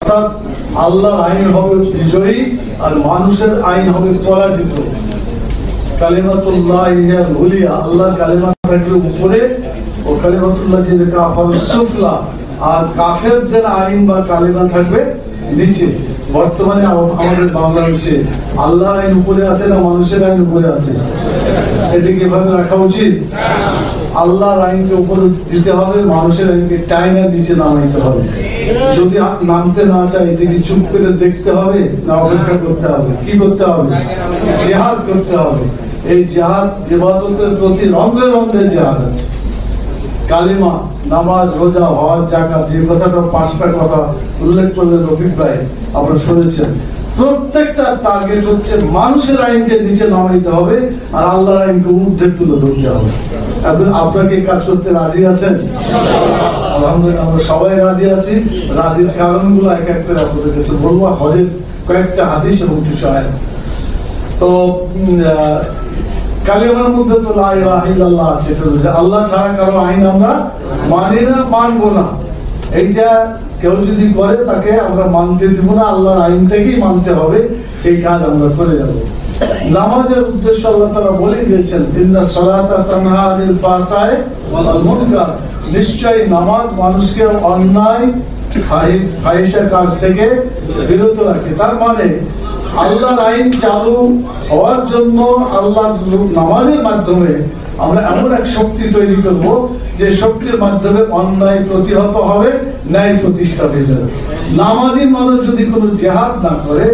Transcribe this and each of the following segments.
অর্থাৎ আল্লাহর আইন হবে বিজয়ী আর মানুষের আইন হবে পরাজিত। কালিমাতুল্লাহ হিয়াল উলিয়া, আল্লাহর কালিমা থাকবে উপরে ও কালিমাতুল্লাহ কাফারুস সুফলা, আর কাফেরদের আইন বা কালিমা থাকবে নিচে। বর্তমানে আমাদের বাংলাদেশে আল্লাহর আইন উপরে আছে না মানুষের আইন উপরে আছে? এটা কিভাবে রাখা উচিত? আল্লাহর আইনকে উপরে দিতে হবে, মানুষের আইনকে টাইনা নিচে নামাইতে হবে। যদি নামতে না চাই এদিকে চুপ করে দেখতে হবে না অপেক্ষা করতে হবে? কি করতে হবে? জিহাদ করতে হবে। এই জিহাদ ইবাদতের প্রতি রঙে রঙে জিহাদ আছে। কালিমা, নামাজ, রোজা, হজ, যাকাত, যে কথাটা 5টা কথা উল্লেখ করলেন রফিক ভাই, আপনারা শুনেছেন। প্রত্যেকটা টার্গেট হচ্ছে মানুষের আইনকে নিচে নামাইতে হবে আর আল্লাহর আইনকে ঊর্ধ্বে তুলে ধরতে হবে। এখন আপনাকে কাজ করতে রাজি আছেন? আলহামদুলিল্লাহ, আমরা সবাই রাজি আছি। রাজির কারণগুলো এক এক করে আপনাদের কাছে বলবো। হজের কয়েকটা হাদিস এবং কিছু আয়াত। তো কালিমার মধ্যে তো লা ইলাহা ইল্লাল্লাহ আছে, যে আল্লাহ ছাড়া কারো আইন আমরা মানি না, মানবো না। এইটা কেউ যদি করে তাকে আমরা মানতে দিব না, আল্লাহর আইন থেকেই মানতে হবে। এই কাজ আমরা করে যাব। নামাজের উদ্দেশ্য আল্লাহ তাআলা বলে দিয়েছেন, ইন্নাস সালাতা তানহা আনিল ফাহশাই ওয়াল মুনকার, নিশ্চয়ই নামাজ মানুষকে অন্যায় ফাহিশা কাজ থেকে বিরত রাখে। তার মানে আল্লাহর আইন চালু হওয়ার জন্য আল্লাহর নামাজের মাধ্যমে আমরা এমন এক শক্তি তৈরি করব যে শক্তির মাধ্যমে অন্যায় প্রতিহত হবে, ন্যায় প্রতিষ্ঠা হয়ে যাবে। নামাজি মানুষ যদি কোনো জিহাদ না করে,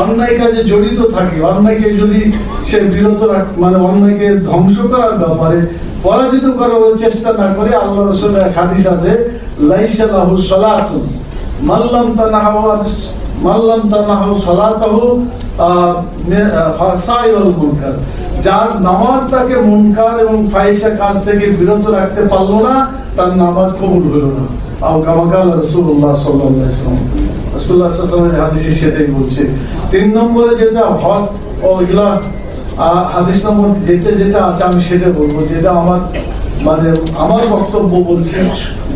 অন্যায় কাজে জড়িত থাকে, অন্যায়কে যদি সে বিরত মানে অন্যায়কে ধ্বংস করার ব্যাপারে পরাজিত করার চেষ্টা না করে, আল্লাহ রাসূলের এক হাদিস আছে, লাইসা লাহু সালাতুন মাল্লাম তানাহু সালাতাহু ফাহশাই ওয়াল মুনকার, যার নামাজ তাকে মুনকার এবং ফাহিশা কাজ থেকে বিরত রাখতে পারলো না, তার নামাজ কবুল হলো না। আর কামা কাল রাসূলুল্লাহ সাল্লাল্লাহু আলাইহি ওয়াসাল্লাম, রাসূলুল্লাহ সাল্লাল্লাহু আলাইহি ওয়াসাল্লাম হাদিসে সেটাই বলছে। 3 নম্বরে যেটা হক ও ইলা হাদিস নম্বর যেটা আছে আমি সেটা বলবো, যেটা আমার বক্তব্য বলছে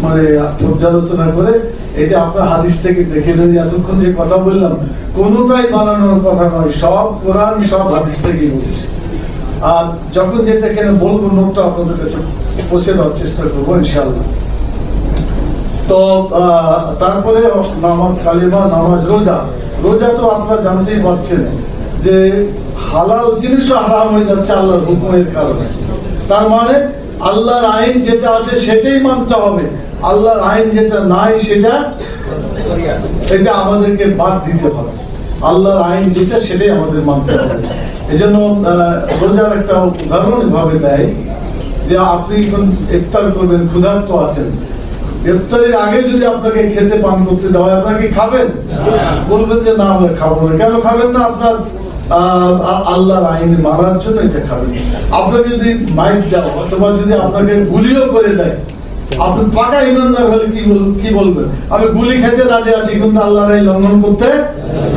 মানে পর্যালোচনা করে। এটা আপনার হাদিস থেকে দেখে নেন। এতক্ষণ যে কথা বললাম কোনটাই বানানোর কথা নয়, সব কোরআন সব হাদিস থেকে বলছে। আর যখন যেটা কেন বলবো নোটটা আপনাদের কাছে পৌঁছে দেওয়ার চেষ্টা করবো ইনশাআল্লাহ। তো তারপরে নামাজ, কালিমা, নামাজ, রোজা। রোজা তো আপনারা জানতেই পারছেন যে হালাল জিনিসও হারাম হয়ে যাচ্ছে আল্লাহর হুকুমের কারণে। তার মানে আল্লাহর আইন যেটা আছে সেটাই মানতে হবে, আল্লাহর আইন যেটা নাই এটা আমাদেরকে বাদ দিতে হবে। আল্লাহর আইন যেটা সেটাই আমাদের মানতে হবে। এই জন্য রোজার একটা উদাহরণ ভাবে দেয় যে আপনি ইফতার করবেন, ক্ষুধার্ত আছেন, ইফতারের আগে যদি আপনাকে খেতে পান করতে দেওয়া হয়, আপনাকে খাবেন? বলবেন যে না আমরা খাবো না। কেন খাবেন না? আপনার আল্লাহর আইন মানার জন্য এটা খাবেন। আপনাকে যদি মাইক দেওয়া অথবা যদি আপনাকে গুলিও করে দেয়, আপনি পাকা ইমানদার হলে কি বলবেন? আমি গুলি খেতে রাজি আছি কিন্তু আল্লাহর আইন লঙ্ঘন করতে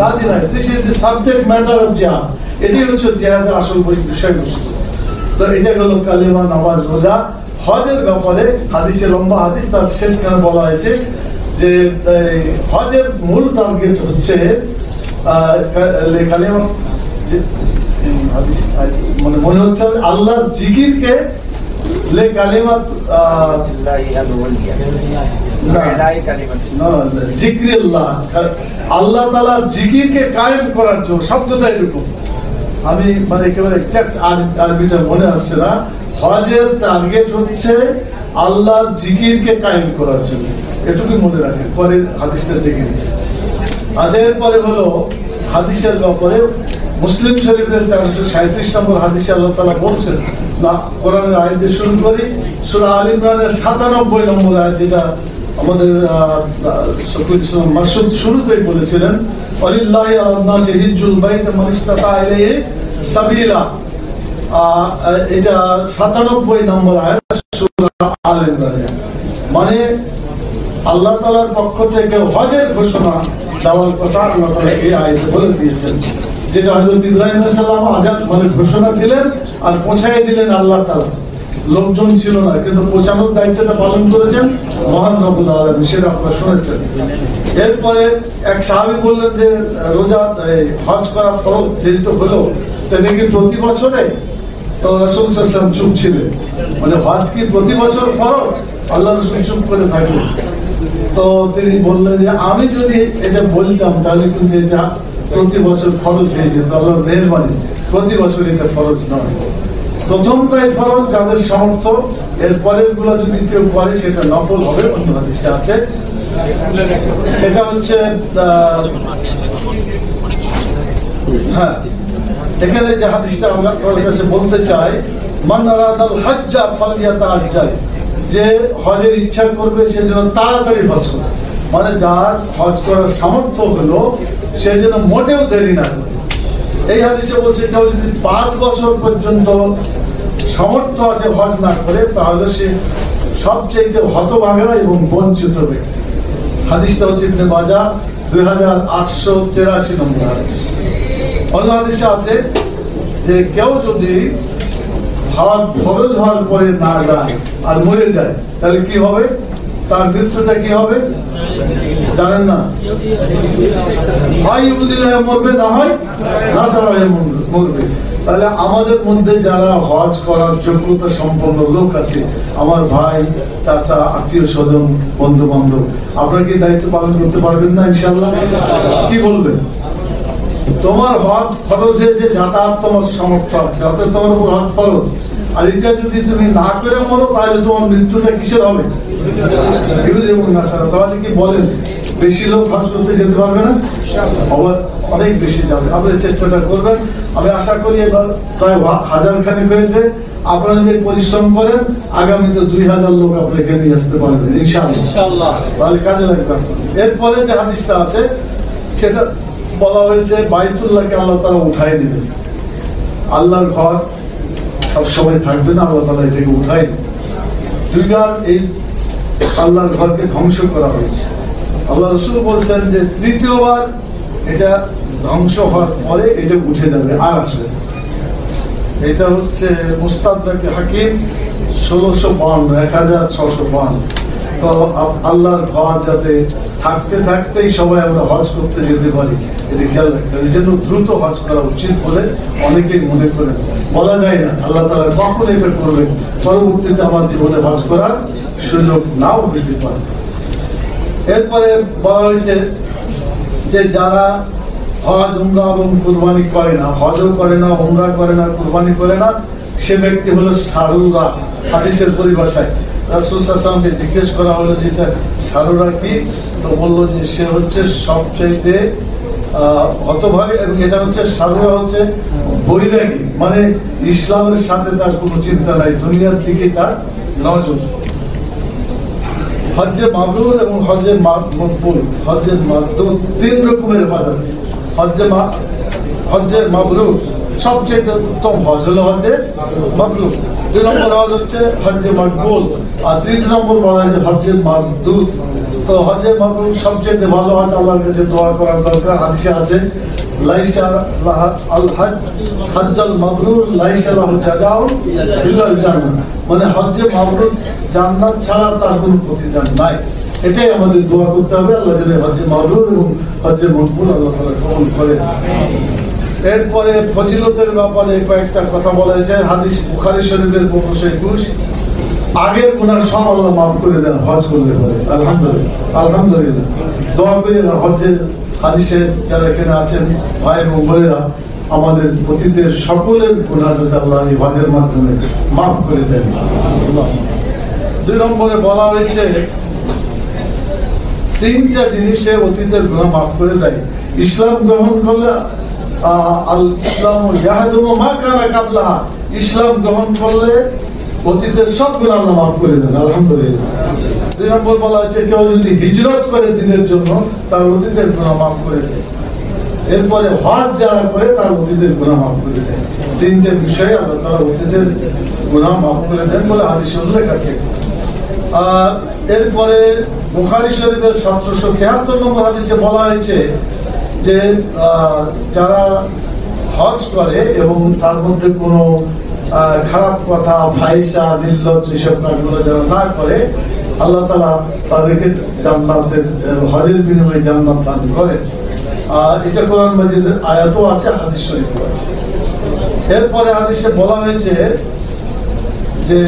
রাজি নাই। This is the subject matter of জিহাদ। এটাই হচ্ছে জিহাদের আসল বিষয়বস্তু। তো এটা হলো কালিমা, নামাজ, রোজা। হজের ব্যাপারে হাদিসে লম্বা হাদিস, তার শেষখানে বলা হয়েছে যে হজের মূল টার্গেট হচ্ছে কালিমা, মানে মনে হচ্ছে আল্লাহর জিকিরকে আল্লাহ তাআলার জিকিরকে কায়েম করার জন্য। শব্দটা এরকম, আমি মানে একেবারে এক্সাক্ট আরবিটা মনে আসছে না। হজের টার্গেট হচ্ছে আল্লাহর জিকিরকে কায়েম করার জন্য, এটুকু মনে রাখেন। পরে হাদিসটা দেখে নিন। আচ্ছা, এরপরে হলো হাদিসের ব্যাপারে মুসলিম শরীফের 1337 নম্বর হাদিসে আল্লাহ তাআলা বলছেন, না কোরআনের আয়াত দিয়ে শুরু করি, সূরা আল ইমরানের 97 নম্বর আয়াত, যেটা আমাদের মাসউদ শুরুতেই বলেছিলেন, ওয়ালিল্লাহি আলান নাসি হিজ্জুল বাইত মান ইসতাতা ইলাইহি সাবিলা। এটা 97 নম্বর আয়াত সূরা আল ইমরানে। মানে আল্লাহ তাআলার পক্ষ থেকে হজের ঘোষণা দেওয়ার কথা আল্লাহ তাআলা এই আয়াতে বলে দিয়েছেন, যেটা হযরত ইব্রাহিম আলাইহিস সালাম আযাদ মানে ঘোষণা দিলেন আর পৌঁছায় দিলেন আল্লাহ তাআলা। লোকজন ছিল না, কিন্তু পৌঁছানোর দায়িত্বটা পালন করেছেন মহান রব্বুল আলামিন, সেটা আপনারা শুনেছেন। এরপরে এক সাহাবী বললেন যে রোজা হজ করা ফরজ যেহেতু হলো, তাহলে কি প্রতি বছরে? তো রাসূল সাল্লাল্লাহু আলাইহি ওয়াসাল্লাম চুপ ছিলেন, মানে হজ কি প্রতি বছর ফরজ? আল্লাহ রাসূল চুপ করে থাকলেন। তো তিনি বললেন যে আমি যদি এটা বলতাম তাহলে কিন্তু এটা প্রতি বছর ফরজ হয়ে যেত। আল্লাহর মেহেরবানি, প্রতি বছর এটা ফরজ নয়। প্রথমটাই ফরজ যাদের সামর্থ্য, এর পরের গুলা যদি কেউ করে সেটা নফল হবে, অন্য হাদিসে আছে। এটা হচ্ছে হ্যাঁ, এখানে যে হাদিসটা আমরা আপনাদের কাছে বলতে চাই, মান আরাদাল হাজ্জা ফালইয়াতাআজ্জাল, যে হজের ইচ্ছা করবে সে যেন তাড়াতাড়ি হজ করে, মানে যার হজ করার সামর্থ্য হলো সে যেন মোটেও দেরি না করে। এই হাদিসে বলছে কেউ যদি 5 বছর পর্যন্ত সামর্থ্য আছে হজ না করে, তাহলে সে সবচেয়ে হতভাগা এবং বঞ্চিত ব্যক্তি। হাদিসটা হচ্ছে ইবনে মাজাহ 2883 নম্বর হাদিস। অন্য হাদিসে আছে যে কেউ যদি হজ ফরজ হওয়ার পরে না যায় আর মরে যায়, তাহলে কি হবে? তার মৃত্যুটা কি হবে জানেন না? হয় ইহুদি হয়ে মরবে, না হয় নাসারা হয়ে মরবে। তাহলে আমাদের মধ্যে যারা হজ করার যোগ্যতা সম্পন্ন লোক আছে, আমার ভাই, চাচা, আত্মীয় স্বজন, বন্ধু বান্ধব, আপনারা কি দায়িত্ব পালন করতে পারবেন না ইনশাআল্লাহ? কি বলবেন? তোমার হজ ফরজ হয়েছে, যাতায়াত তোমার সামর্থ্য আছে, অর্থাৎ তোমার উপর হজ ফরজ, আর এটা যদি তুমি না করে মরো তাহলে তোমার মৃত্যুটা কিসের হবে? তাহলে কি বলেন বেশি লোক হজ করতে যেতে পারবে না? অনেক বেশি যাবে। আপনি চেষ্টাটা করবেন। আমি আশা করি এবার প্রায় 1000 খানেক হয়েছে। আপনারা যদি পরিশ্রম করেন আগামীতে 2000 লোক আপনি এখানে নিয়ে আসতে পারবেন ইনশাআল্লাহ। তাহলে কাজে লাগবে। এরপরে যে হাদিসটা আছে সেটা বলা হয়েছে বাইতুল্লাহকে আল্লাহ তাআলা উঠায় নেবেন। আল্লাহর ঘর সবসময় থাকবে না, আল্লাহ তাআলা এটাকে উঠায়। দুইবার এই আল্লাহর ঘরকে ধ্বংস করা হয়েছে। আল্লাহ রাসূল বলছেন যে তৃতীয়বার এটা ধ্বংস হওয়ার পরে এটা উঠে যাবে, আর আসবে। এটা হচ্ছে মুস্তাদরাক হাকিম 1652 তো আল্লাহর ঘর যাতে থাকতে থাকতেই সবাই আমরা হজ করতে যেতে পারি, এটা খেয়াল রাখতে হবে। এই জন্য দ্রুত হজ করা উচিত বলে অনেকেই মনে করেন। বলা যায় না আল্লাহ তাআলা কখন এটা করবেন, পরবর্তীতে আমার জীবনে হজ করার সুযোগ নাও হইতে পারে। এরপরে বলা হয়েছে যে যারা হজ, উমরা এবং কুরবানি করে না, হজও করে না, উমরা করে না, কুরবানি করে না, সে ব্যক্তি হলো সারুরা। হাদিসের পরিভাষায় রাসূল সাল্লাল্লাহু আলাইহি ওয়াসাল্লামকে জিজ্ঞেস করা হলো যে সারুরা কি, তো বললো যে সে হচ্ছে সবচাইতে হতভাগী, এবং এটা হচ্ছে সারুরা হচ্ছে বৈরাগী, মানে ইসলামের সাথে তার কোনো চিন্তা নাই, দুনিয়ার দিকে তার নজর। হজ্জে মাবরুর এবং হজ্জে মকবুল, হজ্জে মাবরুর 3 রকমের হজ আছে। হজ্জে মাবরুর সবচেয়ে উত্তম হজ হলো হজ্জে মাবরুর। 2 নম্বর হজ হচ্ছে হজ্জে মকবুল, আর 3 নম্বর বলা হয় হজ্জে মাবরুর। তো হজ্জে মাবরুর সবচেয়ে ভালো হজ, আল্লাহর কাছে দোয়া করার দরকার। হাদিসে আছে লাইসা আল হজ হজ্জাল মাবরুর লাইসা লাহু জাযাউন ইল্লাল জান্নাহ, মানে হজ্জে মাবরুর জান্নাত ছাড়া তার কোনো প্রতিদান নাই। এটাই আমাদের দোয়া করতে হবে, আল্লাহ যেন হজ্জে মাবরুর এবং হজ্জে মকবুল আল্লাহ তাআলা কবুল করেন। এরপরে ফজিলতের ব্যাপারে কয়েকটা কথা বলা হয়েছে। হাদিস বুখারী শরীফের 1521, আগের গুনাহ সব আল্লাহ মাফ করে দেন হজ করলে পরে। আলহামদুলিল্লাহ, আলহামদুলিল্লাহ। দোয়া করি হজের হাদিসে যারা এখানে আছেন ভাই এবং বোনেরা, আমাদের অতীতের সকলের গুনাহ যাতে আল্লাহ এই হজের মাধ্যমে মাফ করে দেন। 2 নম্বরে বলা হয়েছে 3টা জিনিসে অতীতের গুনাহ মাফ করে দেয়। ইসলাম গ্রহণ করলে আল ইসলামু ইয়াহদুমু মা কানা ক্বাবলাহা, ইসলাম গ্রহণ করলে অতীতের সব গুনাহ আল্লাহ মাফ করে দেন। আলহামদুলিল্লাহ। 2 নম্বর বলা হয়েছে কেউ যদি হিজরত করে দ্বীনের জন্য তার অতীতের গুনাহ মাফ করে দেয়। এরপরে হজ যারা করে তার অতীতের গুনাহ মাফ করে দেয়। 3টে বিষয়ে আল্লাহ তাআলা অতীতের গুনাহ মাফ করে দেন বলে হাদিসে উল্লেখ আছে। এরপরে বুখারী শরীফের 1773 নম্বর হাদিসে বলা হয়েছে যে যারা হজ করে এবং তার মধ্যে কোনো খারাপ কথা, ফাহিশা, নির্লজ্জ এসব কাজগুলো যারা না করে আল্লাহ তাআলা তাদেরকে জান্নাতের হজের বিনিময়ে জান্নাত দান করে। এটা কোরআন মাজিদের আয়াতও আছে, হাদিস শরীফও আছে। এরপরে হাদিসে বলা হয়েছে যে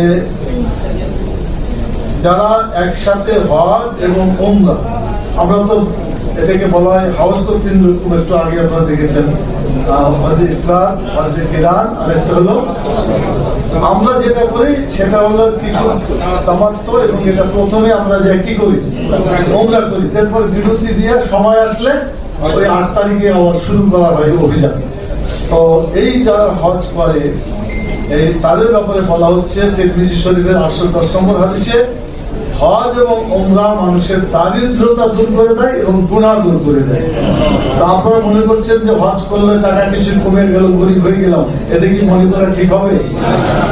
যারা একসাথে হজ এবং উমরা, আমরা তো এটাকে বলা হয় হজ তো তিন রকম, একটু আগে আপনারা দেখেছেন, হজে ইফরাদ, হজে কিরান, আর একটা হলো আমরা যেটা করি সেটা হলো কিছু তামাত্তু, এবং এটা প্রথমে আমরা যে কি করি উমরা করি, তারপর বিরতি দিয়ে সময় আসলে ওই 8 তারিখে আবার শুরু করা হয় অভিযান। তো এই যারা হজ করে এই তাদের ব্যাপারে বলা হচ্ছে তিরমিজি শরীফের 810 নম্বর হাদিসে, হজ এবং উমরা মানুষের দারিদ্রতা দূর করে দেয় এবং গুনাহ দূর করে দেয়। তো আপনারা মনে করছেন যে হজ করলে টাকা কিছু কমে গেল, গরিব হয়ে গেলাম, এটা কি মনে করা ঠিক হবে?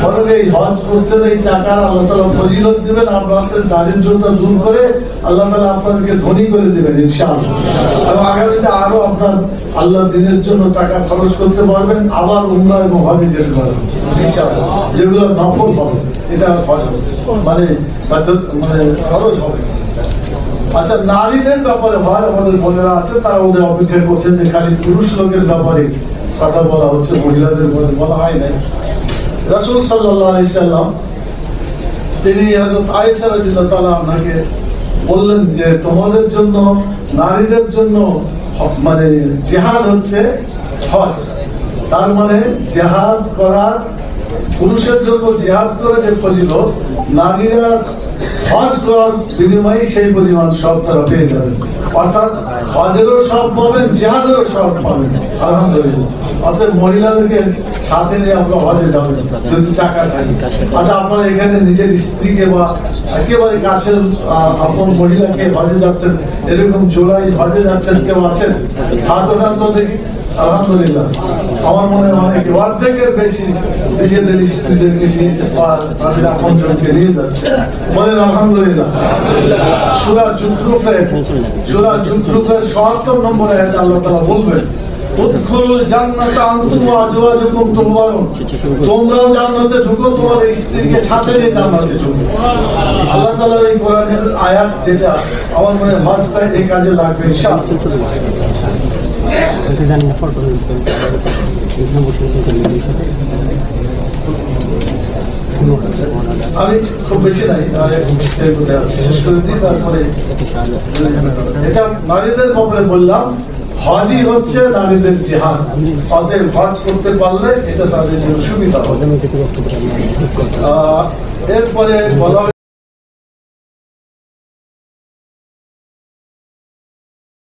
বরং এই হজ করছেন, এই টাকার আল্লাহ তাআলা ফজিলত দিবেন, আপনাদের দারিদ্রতা দূর করে আল্লাহ তাআলা আপনাদেরকে ধনী করে দেবেন ইনশাআল্লাহ। এবং আগামীতে আরো আপনার আল্লাহর দ্বীনের জন্য টাকা খরচ করতে পারবেন, আবার উমরা এবং হজে যেতে পারবেন ইনশাআল্লাহ, যেগুলো নফল হবে, এটা হজ মানে খরচ হবে। আচ্ছা, নারীদের ব্যাপারে হয়, আমাদের বোনেরা আছে, তারা ওদের অপেক্ষা করছেন যে খালি পুরুষ লোকের ব্যাপারে কথা বলা হচ্ছে, মহিলাদের বলা হয় নাই। রাসূল সাল্লাল্লাহু আলাইহি সাল্লাম তিনি হযরত আয়েশা রাদিয়াল্লাহু তাআলা আনহাকে বললেন যে তোমাদের জন্য, নারীদের জন্য মানে জিহাদ হচ্ছে হজ। তার মানে জিহাদ করার, পুরুষের জন্য জিহাদ করে যে ফজিলত, নারীরা হজ করার বিনিময়ে সেই পরিমাণ সব তারা পেয়ে যাবেন। অর্থাৎ হজেরও সব পাবেন, জিহাদেরও সব পাবেন, আলহামদুলিল্লাহ। অর্থাৎ মহিলাদেরকে সাথে নিয়ে আপনারা হজে যাবেন যদি টাকা থাকে। আচ্ছা, আপনারা এখানে নিজের স্ত্রীকে বা একেবারে কাছের আপন মহিলাকে হজে যাচ্ছেন, এরকম জোড়াই হজে যাচ্ছেন কেউ আছেন? হাত ওঠান তো দেখি। আলহামদুলিল্লাহ, আমার মনে হয় অর্ধেকের বেশি নিজেদের স্ত্রীদেরকে নিয়ে তাদের আপনজনকে নিয়ে যাচ্ছে, বলেন আলহামদুলিল্লাহ। সূরা যুখরুফের ৭৭ নম্বর আয়াতে আল্লাহ তাআলা বলবেন, উদখুলুল জান্নাতা আনতুম ওয়া আজওয়াজুকুম তুহবারুন, তোমরাও জান্নাতে ঢুকো, তোমাদের স্ত্রীকে সাথে নিয়ে জান্নাতে ঢুকো। আল্লাহ তাআলার এই কোরআনের আয়াত, যেটা আমার মনে হয় হজটা এই কাজে লাগবে ইনশাআল্লাহ। আমি খুব বেশি নাই, শেষ করে দিই, তারপরে এটা নারীদের ব্যাপারে বললাম। হজই হচ্ছে নারীদের জিহাদ, অতএব হজ করতে পারলে এটা তাদের জন্য সুবিধা হবে। এরপরে বলা